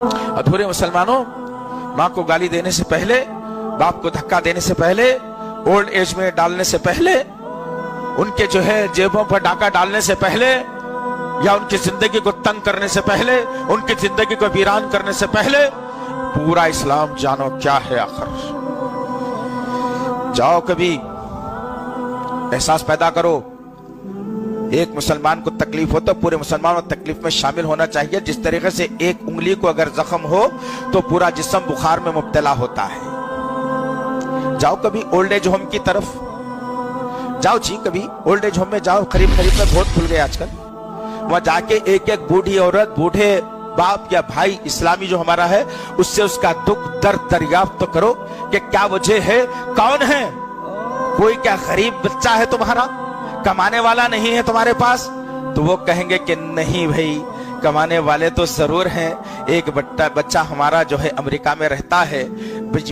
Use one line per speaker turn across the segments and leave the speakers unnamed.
अधूरे मुसलमानों, माँ को गाली देने से पहले, बाप को धक्का देने से पहले, ओल्ड एज में डालने से पहले, उनके जो है जेबों पर डाका डालने से पहले, या उनकी जिंदगी को तंग करने से पहले, उनकी जिंदगी को वीरान करने से पहले पूरा इस्लाम जानो क्या है आखिर। जाओ कभी एहसास पैदा करो, एक मुसलमान को तकलीफ हो तो पूरे मुसलमानों तकलीफ में शामिल होना चाहिए। जिस तरीके से एक उंगली को अगर जख्म हो तो पूरा जिस्म बुखार में मुब्तला होता है। जाओ कभी ओल्ड एज होम की तरफ जाओ जी, कभी ओल्ड एज होम में जाओ, करीब करीब में बहुत खुल गए आजकल। वहां जाके एक एक बूढ़ी औरत, बूढ़े बाप या भाई इस्लामी जो हमारा है, उससे उसका दुख दर्द दरियाफ्त तो करो कि क्या वजह है, कौन है, कोई क्या गरीब बच्चा है तुम्हारा, कमाने वाला नहीं है तुम्हारे पास? तो वो कहेंगे कि नहीं भाई, कमाने वाले तो जरूर हैं। एक बच्चा हमारा जो है अमेरिका में रहता है,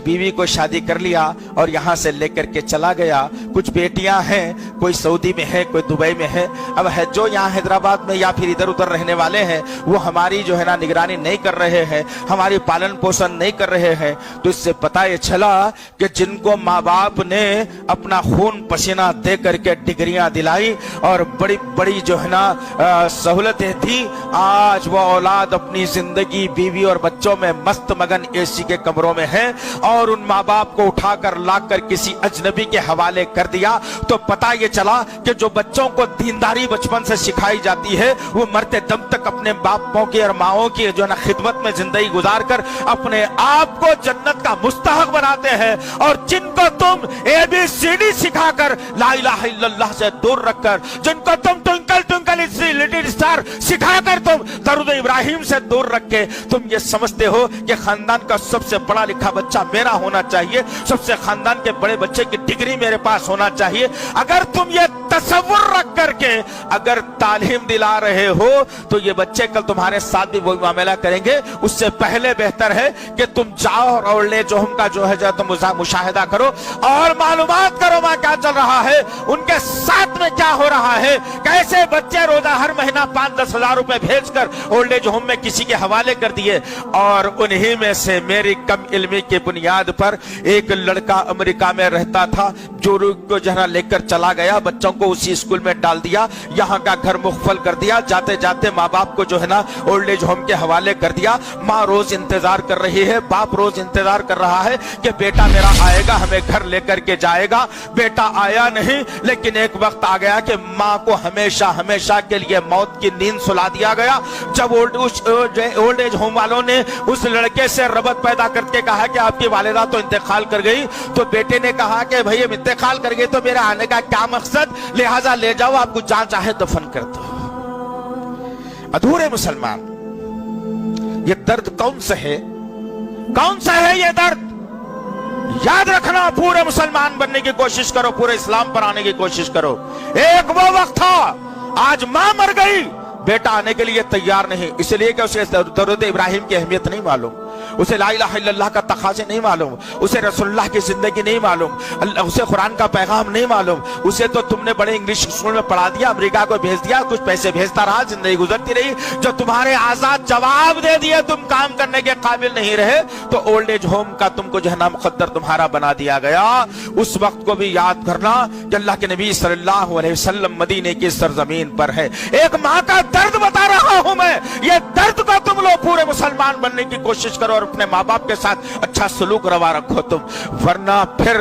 बीवी को शादी कर लिया और यहाँ से लेकर के चला गया। कुछ बेटियां हैं, कोई सऊदी में है, कोई दुबई में है। अब है जो यहाँ हैदराबाद में या फिर इधर उधर रहने वाले हैं, वो हमारी जो है ना निगरानी नहीं कर रहे हैं, हमारी पालन पोषण नहीं कर रहे हैं। तो इससे पता ये चला कि जिनको माँ बाप ने अपना खून पसीना दे करके डिग्रियां दिलाई और बड़ी बड़ी जो है ना सहूलतें दी, आज वो औलाद अपनी जिंदगी बीवी और बच्चों में मस्त मगन एसी के कमरों में है और उन माँ बाप को उठाकर लाकर किसी अजनबी के हवाले कर दिया। तो पता ये चला कि जो बच्चों को दीनदारी बचपन से सिखाई जाती है, वो मरते दम तक अपने बापों की और माओं की जो है ना खिदमत में जिंदगी गुजार कर अपने आप को जन्नत का मुस्तहक बनाते हैं। और जिनको तुम ABCD सिखाकर ला इलाहा इल्लल्लाह से दूर रखकर, जिनको तुम ट्विंकल ट्विंकल लिटिल स्टार सिखाकर तुम दरूद इब्राहिम से दूर रख के तुम ये समझते हो कि खानदान का सबसे पढ़ा लिखा बच्चा मेरा होना चाहिए, सबसे खानदान के बड़े बच्चे की डिग्री मेरे पास होना चाहिए, अगर तुम ये तसव्वुर रख करके अगर तालीम दिला रहे हो तो ये बच्चे कल तुम्हारे साथ भी वही मामला करेंगे। उससे पहले बेहतर है कि तुम जाओ और ओल्ड एज होम का जो है तुम मुशाहिदा करो और मालूमात करो वहां क्या चल रहा है, उनके साथ में क्या हो रहा है, कैसे बच्चे रोजा हर महीना 5-10 हजार रुपए भेजकर ओल्ड एज होम में किसी के हवाले कर दिए। और उन्हीं में से मेरी कम इल्मी की बुनियाद पर एक लड़का अमेरिका में रहता था, जो को जहाँ लेकर चला गया, बच्चों को उसी स्कूल में डाल दिया, यहाँ का घर मुख्फल कर दिया, जाते जाते माँ बाप को जो है ना ओल्ड एज होम के हवाले कर दिया। माँ रोज इंतजार कर रही है, बाप रोज इंतजार कर रहा है कि बेटा मेरा आएगा, हमें घर लेकर के जाएगा। बेटा आया नहीं, लेकिन एक वक्त आ गया कि माँ को हमेशा हमेशा के लिए मौत की नींद सुला दिया गया। जब ओल्ड एज होम वालों ने उस लड़के से रबत पैदा करके कहा कि आपकी वालिदा तो इंतकाल कर गई, तो बेटे ने कहा कि भाई अब इंतकाल कर गई तो मेरे आने का क्या मकसद, लिहाजा ले जाओ, आपको जहां चाहे दफन कर दो। अधूरे मुसलमान, ये दर्द कौन सा है, कौन सा है ये दर्द? याद रखना, पूरे मुसलमान बनने की कोशिश करो, पूरे इस्लाम पर आने की कोशिश करो। एक वो वक्त था, आज मां मर गई, बेटा आने के लिए तैयार नहीं, इसलिए कि उसे दरूद इब्राहिम की अहमियत नहीं मालूम, उसे ला इलाहा इल्लल्लाह का तकाज़े नहीं मालूम, उसे रसूलुल्लाह की जिंदगी नहीं मालूम, उसे कुरान का पैगाम नहीं मालूम। उसे तो तुमने बड़े इंग्लिश स्कूल में पढ़ा दिया, अमेरिका को भेज दिया, कुछ पैसे भेजता रहा, जिंदगी गुजरती रही। जो तुम्हारे आजाद जवाब दे दिए, तुम काम करने के काबिल नहीं रहे, तो ओल्ड एज होम का तुमको जो है ना मुकद्दर तुम्हारा बना दिया गया। उस वक्त को भी याद करना कि अल्लाह के नबी सल्लल्लाहु अलैहि वसल्लम मदीने की सरजमीन पर है। एक माँ का दर्द बता रहा हूं मैं, ये दर्द को तुम लोग पूरे मुसलमान बनने की कोशिश करो और अपने माँ बाप के साथ अच्छा सलूक रवा रखो तुम, वरना फिर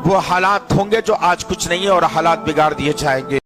वो हालात होंगे जो आज कुछ नहीं है और हालात बिगाड़ दिए जाएंगे।